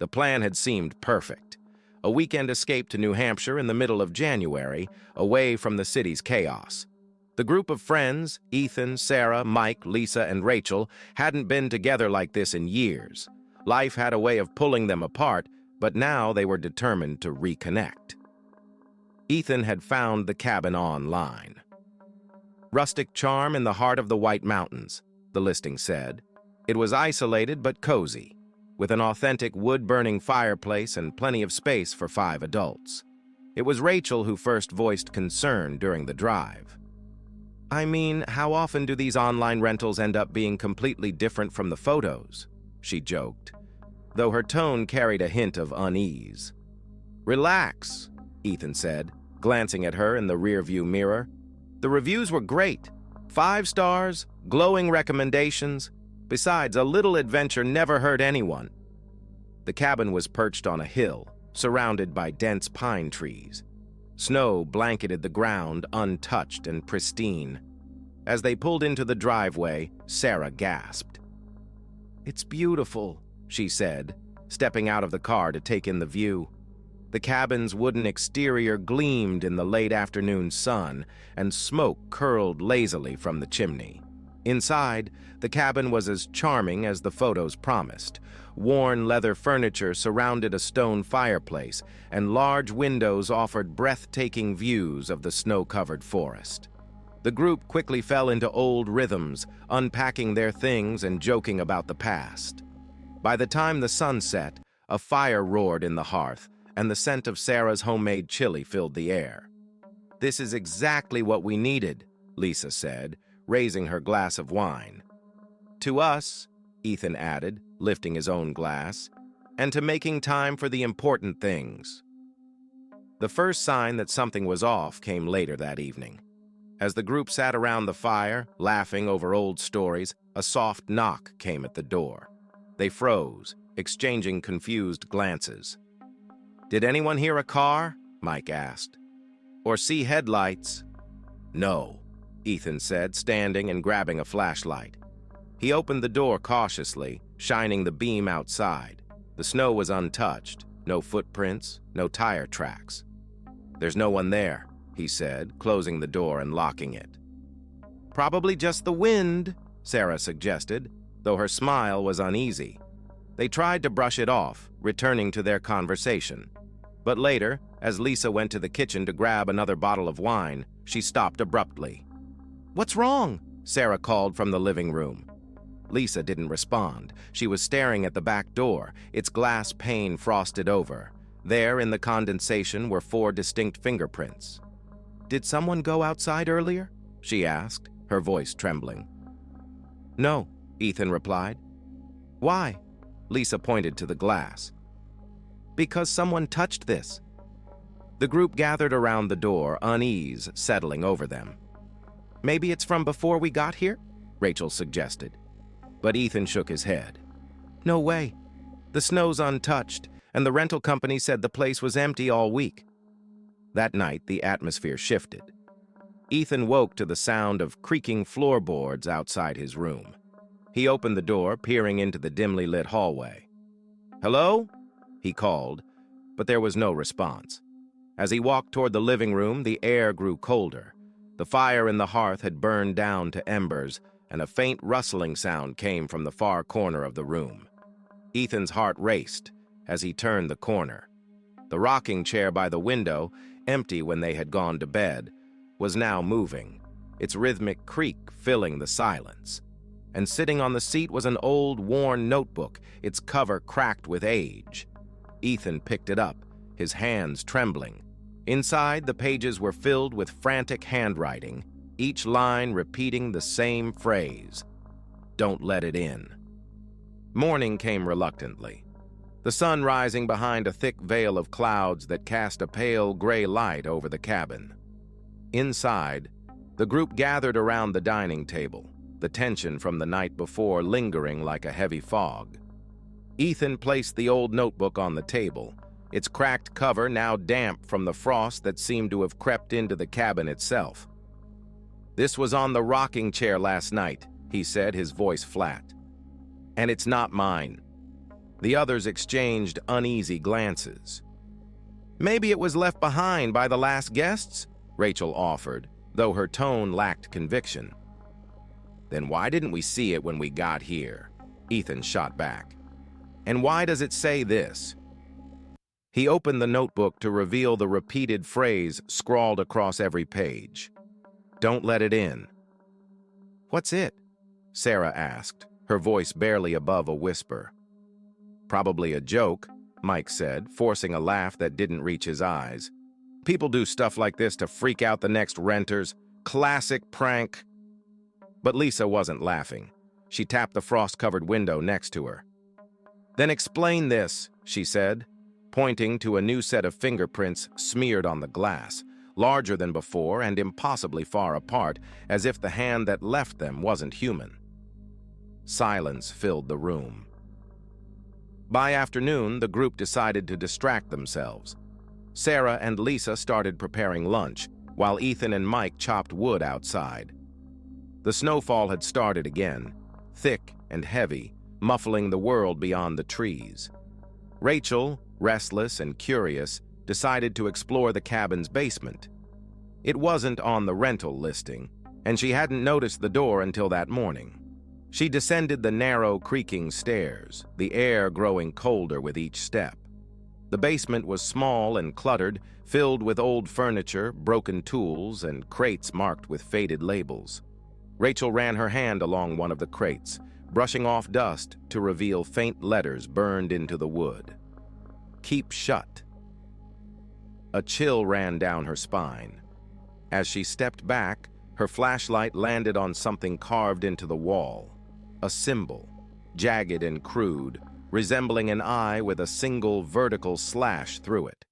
The plan had seemed perfect. A weekend escape to New Hampshire in the middle of January, away from the city's chaos. The group of friends, Ethan, Sarah, Mike, Lisa, and Rachel, hadn't been together like this in years. Life had a way of pulling them apart, but now they were determined to reconnect. Ethan had found the cabin online. Rustic charm in the heart of the White Mountains, the listing said. It was isolated but cozy, with an authentic wood-burning fireplace and plenty of space for 5 adults. It was Rachel who first voiced concern during the drive. I mean, how often do these online rentals end up being completely different from the photos? She joked, though her tone carried a hint of unease. Relax, Ethan said, glancing at her in the rearview mirror. The reviews were great. 5 stars, glowing recommendations. Besides, a little adventure never hurt anyone. The cabin was perched on a hill, surrounded by dense pine trees. Snow blanketed the ground, untouched and pristine. As they pulled into the driveway, Sarah gasped. "It's beautiful," she said, stepping out of the car to take in the view. The cabin's wooden exterior gleamed in the late afternoon sun, and smoke curled lazily from the chimney. Inside, the cabin was as charming as the photos promised. Worn leather furniture surrounded a stone fireplace, and large windows offered breathtaking views of the snow-covered forest. The group quickly fell into old rhythms, unpacking their things and joking about the past. By the time the sun set, a fire roared in the hearth, and the scent of Sarah's homemade chili filled the air. "This is exactly what we needed," Lisa said, raising her glass of wine. "To us," Ethan added, lifting his own glass, "and to making time for the important things." The first sign that something was off came later that evening. As the group sat around the fire, laughing over old stories, a soft knock came at the door. They froze, exchanging confused glances. "Did anyone hear a car?" Mike asked. "Or see headlights?" "No," Ethan said, standing and grabbing a flashlight. He opened the door cautiously, shining the beam outside. The snow was untouched, no footprints, no tire tracks. "There's no one there," he said, closing the door and locking it. "Probably just the wind," Sarah suggested, though her smile was uneasy. They tried to brush it off, returning to their conversation. But later, as Lisa went to the kitchen to grab another bottle of wine, she stopped abruptly. "What's wrong?" Sarah called from the living room. Lisa didn't respond. She was staring at the back door, its glass pane frosted over. There, in the condensation, were 4 distinct fingerprints. "Did someone go outside earlier?" she asked, her voice trembling. "No," Ethan replied. "Why?" Lisa pointed to the glass. "Because someone touched this." The group gathered around the door, unease settling over them. "Maybe it's from before we got here?" Rachel suggested. But Ethan shook his head. "No way. The snow's untouched, and the rental company said the place was empty all week." That night, the atmosphere shifted. Ethan woke to the sound of creaking floorboards outside his room. He opened the door, peering into the dimly lit hallway. "Hello?" he called, but there was no response. As he walked toward the living room, the air grew colder. The fire in the hearth had burned down to embers, and a faint rustling sound came from the far corner of the room. Ethan's heart raced as he turned the corner. The rocking chair by the window, empty when they had gone to bed, was now moving, its rhythmic creak filling the silence. And sitting on the seat was an old, worn notebook, its cover cracked with age. Ethan picked it up, his hands trembling. Inside, the pages were filled with frantic handwriting, each line repeating the same phrase, "Don't let it in." Morning came reluctantly, the sun rising behind a thick veil of clouds that cast a pale gray light over the cabin. Inside, the group gathered around the dining table, the tension from the night before lingering like a heavy fog. Ethan placed the old notebook on the table, its cracked cover now damp from the frost that seemed to have crept into the cabin itself. "This was on the rocking chair last night," he said, his voice flat. "And it's not mine." The others exchanged uneasy glances. "Maybe it was left behind by the last guests," Rachel offered, though her tone lacked conviction. "Then why didn't we see it when we got here?" Ethan shot back. "And why does it say this?" He opened the notebook to reveal the repeated phrase scrawled across every page. "Don't let it in." "What's it?" Sarah asked, her voice barely above a whisper. "Probably a joke," Mike said, forcing a laugh that didn't reach his eyes. "People do stuff like this to freak out the next renters. Classic prank." But Lisa wasn't laughing. She tapped the frost-covered window next to her. "Then explain this," she said, pointing to a new set of fingerprints smeared on the glass, larger than before and impossibly far apart, as if the hand that left them wasn't human. Silence filled the room. By afternoon, the group decided to distract themselves. Sarah and Lisa started preparing lunch, while Ethan and Mike chopped wood outside. The snowfall had started again, thick and heavy, muffling the world beyond the trees. Rachel, restless and curious, decided to explore the cabin's basement. It wasn't on the rental listing, and she hadn't noticed the door until that morning. She descended the narrow, creaking stairs, the air growing colder with each step. The basement was small and cluttered, filled with old furniture, broken tools, and crates marked with faded labels. Rachel ran her hand along one of the crates, brushing off dust to reveal faint letters burned into the wood. "Keep shut." A chill ran down her spine. As she stepped back, her flashlight landed on something carved into the wall. A symbol, jagged and crude, resembling an eye with a single vertical slash through it.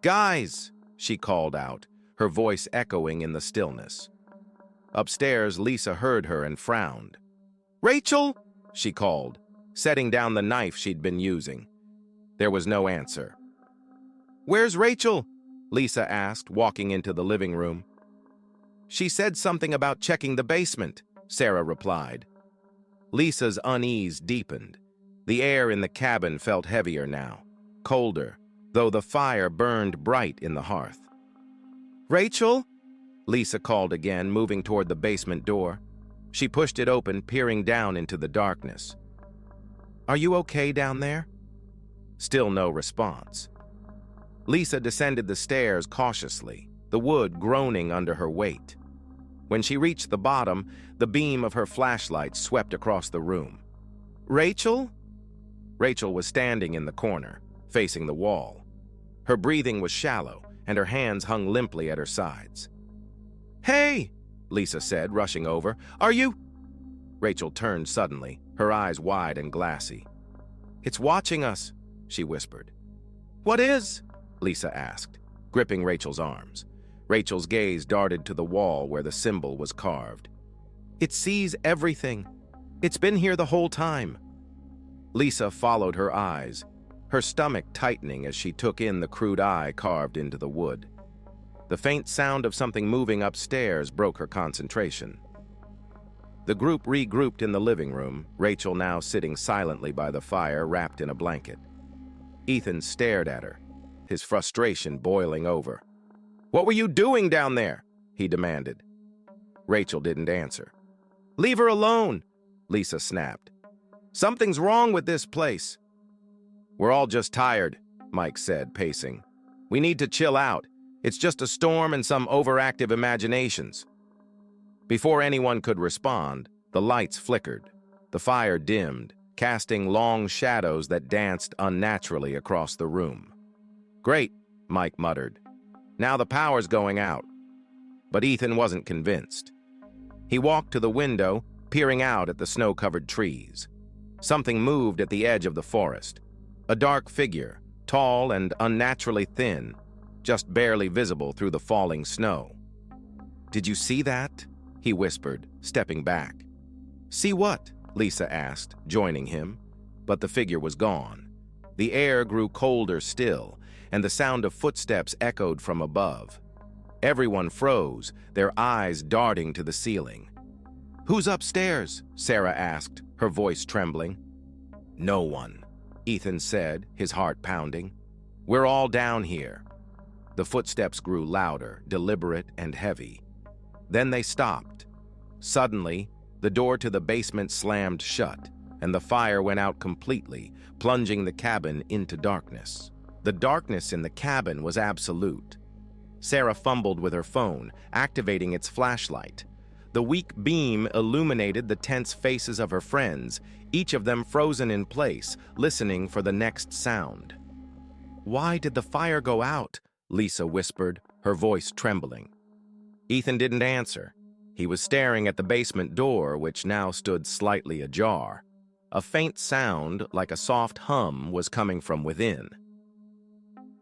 "Guys!" she called out, her voice echoing in the stillness. Upstairs, Lisa heard her and frowned. "Rachel!" she called, setting down the knife she'd been using. There was no answer. "Where's Rachel?" Lisa asked, walking into the living room. "She said something about checking the basement," Sarah replied. Lisa's unease deepened. The air in the cabin felt heavier now, colder, though the fire burned bright in the hearth. "Rachel?" Lisa called again, moving toward the basement door. She pushed it open, peering down into the darkness. "Are you okay down there?" Still no response. Lisa descended the stairs cautiously, the wood groaning under her weight. When she reached the bottom, the beam of her flashlight swept across the room. "Rachel?" Rachel was standing in the corner, facing the wall. Her breathing was shallow, and her hands hung limply at her sides. "Hey!" Lisa said, rushing over. "Are you—" Rachel turned suddenly, her eyes wide and glassy. "It's watching us," she whispered. "What is?" Lisa asked, gripping Rachel's arms. Rachel's gaze darted to the wall where the symbol was carved. "It sees everything. It's been here the whole time." Lisa followed her eyes, her stomach tightening as she took in the crude eye carved into the wood. The faint sound of something moving upstairs broke her concentration. The group regrouped in the living room, Rachel now sitting silently by the fire, wrapped in a blanket. Ethan stared at her, his frustration boiling over. "What were you doing down there?" he demanded. Rachel didn't answer. "Leave her alone," Lisa snapped. "Something's wrong with this place." "We're all just tired," Mike said, pacing. "We need to chill out. It's just a storm and some overactive imaginations." Before anyone could respond, the lights flickered. The fire dimmed, casting long shadows that danced unnaturally across the room. "Great," Mike muttered. "Now the power's going out." But Ethan wasn't convinced. He walked to the window, peering out at the snow-covered trees. Something moved at the edge of the forest. A dark figure, tall and unnaturally thin, just barely visible through the falling snow. "Did you see that?" he whispered, stepping back. "See what?" Lisa asked, joining him. But the figure was gone. The air grew colder still, and the sound of footsteps echoed from above. Everyone froze, their eyes darting to the ceiling. "Who's upstairs?" Sarah asked, her voice trembling. "No one," Ethan said, his heart pounding. "We're all down here." The footsteps grew louder, deliberate and heavy. Then they stopped. Suddenly, the door to the basement slammed shut, and the fire went out completely, plunging the cabin into darkness. The darkness in the cabin was absolute. Sarah fumbled with her phone, activating its flashlight. The weak beam illuminated the tense faces of her friends, each of them frozen in place, listening for the next sound. "Why did the fire go out?" Lisa whispered, her voice trembling. Ethan didn't answer. He was staring at the basement door, which now stood slightly ajar. A faint sound, like a soft hum, was coming from within.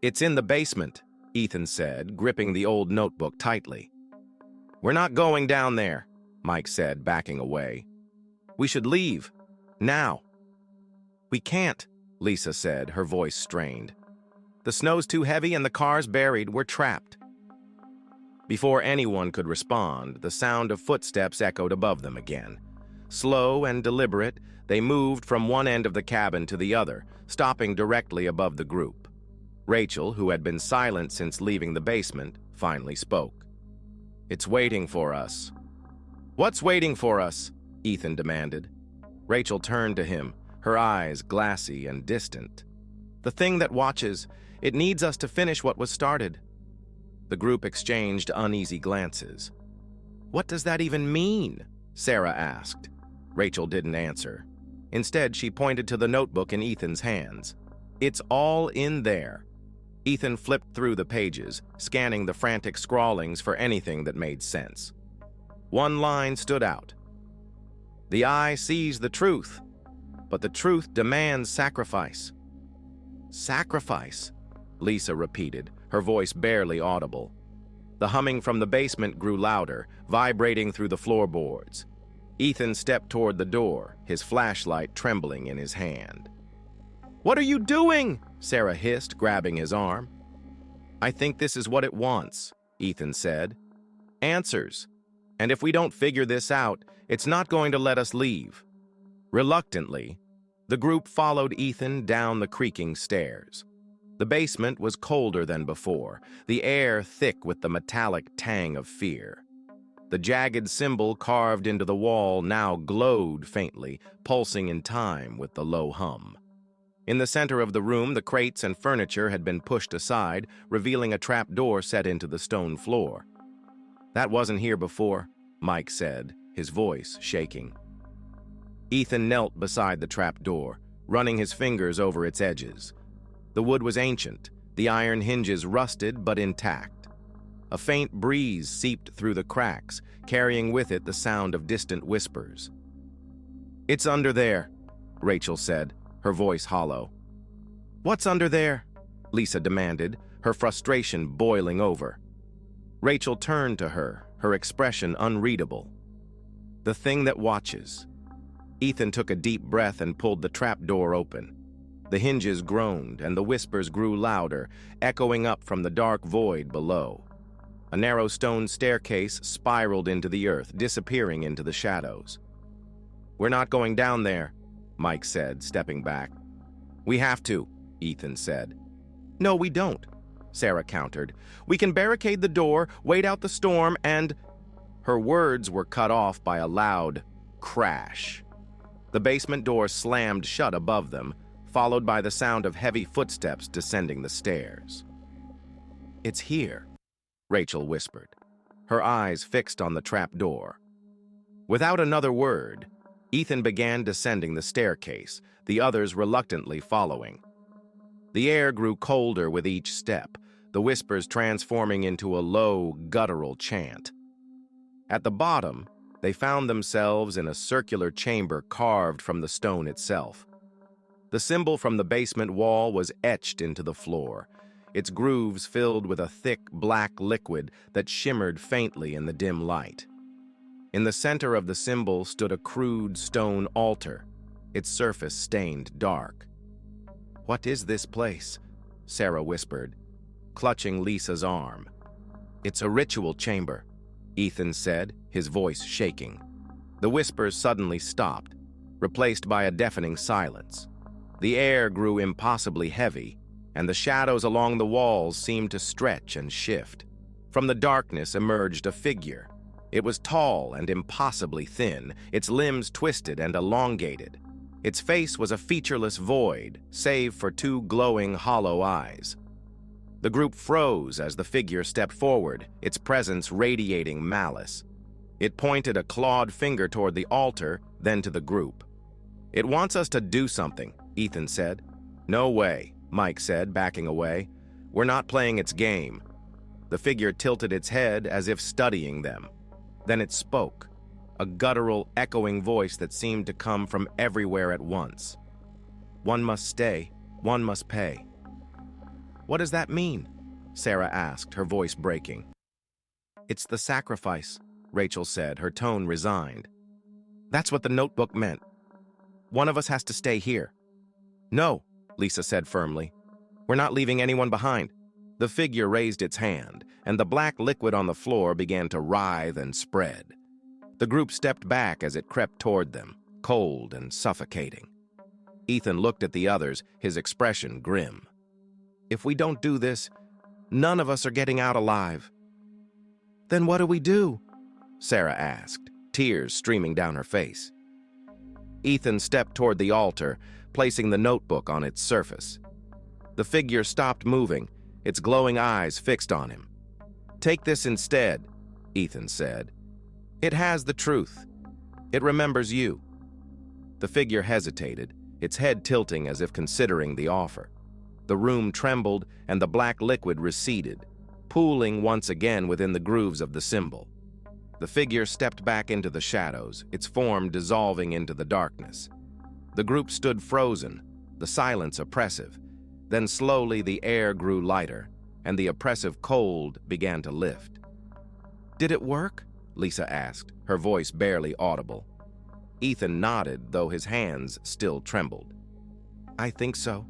"It's in the basement," Ethan said, gripping the old notebook tightly. "We're not going down there," Mike said, backing away. "We should leave. Now." "We can't," Lisa said, her voice strained. "The snow's too heavy and the car's buried. We're trapped." Before anyone could respond, the sound of footsteps echoed above them again. Slow and deliberate, they moved from one end of the cabin to the other, stopping directly above the group. Rachel, who had been silent since leaving the basement, finally spoke. "It's waiting for us." "What's waiting for us?" Ethan demanded. Rachel turned to him, her eyes glassy and distant. "The thing that watches. It needs us to finish what was started." The group exchanged uneasy glances. "What does that even mean?" Sarah asked. Rachel didn't answer. Instead, she pointed to the notebook in Ethan's hands. "It's all in there." Ethan flipped through the pages, scanning the frantic scrawlings for anything that made sense. One line stood out. "The eye sees the truth, but the truth demands sacrifice." "Sacrifice," Lisa repeated, her voice barely audible. The humming from the basement grew louder, vibrating through the floorboards. Ethan stepped toward the door, his flashlight trembling in his hand. "What are you doing?" Sarah hissed, grabbing his arm. "I think this is what it wants," Ethan said. "Answers. And if we don't figure this out, it's not going to let us leave." Reluctantly, the group followed Ethan down the creaking stairs. The basement was colder than before, the air thick with the metallic tang of fear. The jagged symbol carved into the wall now glowed faintly, pulsing in time with the low hum. In the center of the room, the crates and furniture had been pushed aside, revealing a trap door set into the stone floor. "That wasn't here before," Mike said, his voice shaking. Ethan knelt beside the trap door, running his fingers over its edges. The wood was ancient, the iron hinges rusted but intact. A faint breeze seeped through the cracks, carrying with it the sound of distant whispers. "It's under there," Rachel said, her voice hollow. "What's under there?" Lisa demanded, her frustration boiling over. Rachel turned to her, her expression unreadable. "The thing that watches." Ethan took a deep breath and pulled the trap door open. The hinges groaned, and the whispers grew louder, echoing up from the dark void below. A narrow stone staircase spiraled into the earth, disappearing into the shadows. "We're not going down there," Mike said, stepping back. "We have to," Ethan said. "No, we don't," Sarah countered. "We can barricade the door, wait out the storm, and—" Her words were cut off by a loud crash. The basement door slammed shut above them, followed by the sound of heavy footsteps descending the stairs. "It's here," Rachel whispered, her eyes fixed on the trap door. Without another word, Ethan began descending the staircase, the others reluctantly following. The air grew colder with each step, the whispers transforming into a low, guttural chant. At the bottom, they found themselves in a circular chamber carved from the stone itself. The symbol from the basement wall was etched into the floor, its grooves filled with a thick, black liquid that shimmered faintly in the dim light. In the center of the symbol stood a crude stone altar, its surface stained dark. "What is this place?" Sarah whispered, clutching Lisa's arm. "It's a ritual chamber," Ethan said, his voice shaking. The whispers suddenly stopped, replaced by a deafening silence. The air grew impossibly heavy, and the shadows along the walls seemed to stretch and shift. From the darkness emerged a figure. It was tall and impossibly thin, its limbs twisted and elongated. Its face was a featureless void, save for two glowing, hollow eyes. The group froze as the figure stepped forward, its presence radiating malice. It pointed a clawed finger toward the altar, then to the group. "It wants us to do something," Ethan said. "No way," Mike said, backing away. "We're not playing its game." The figure tilted its head as if studying them. Then it spoke, a guttural, echoing voice that seemed to come from everywhere at once. "One must stay, one must pay." "What does that mean?" Sarah asked, her voice breaking. "It's the sacrifice," Rachel said, her tone resigned. "That's what the notebook meant. One of us has to stay here." "No," Lisa said firmly. "We're not leaving anyone behind." The figure raised its hand, and the black liquid on the floor began to writhe and spread. The group stepped back as it crept toward them, cold and suffocating. Ethan looked at the others, his expression grim. "If we don't do this, none of us are getting out alive." "Then what do we do?" Sarah asked, tears streaming down her face. Ethan stepped toward the altar, placing the notebook on its surface. The figure stopped moving, its glowing eyes fixed on him. "Take this instead," Ethan said. "It has the truth. It remembers you." The figure hesitated, its head tilting as if considering the offer. The room trembled, and the black liquid receded, pooling once again within the grooves of the symbol. The figure stepped back into the shadows, its form dissolving into the darkness. The group stood frozen, the silence oppressive. Then slowly the air grew lighter, and the oppressive cold began to lift. "Did it work?" Lisa asked, her voice barely audible. Ethan nodded, though his hands still trembled. "I think so."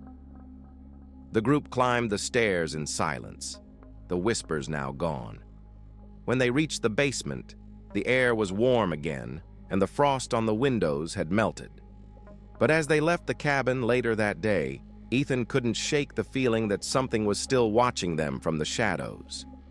The group climbed the stairs in silence, the whispers now gone. When they reached the basement, the air was warm again, and the frost on the windows had melted. But as they left the cabin later that day, Ethan couldn't shake the feeling that something was still watching them from the shadows.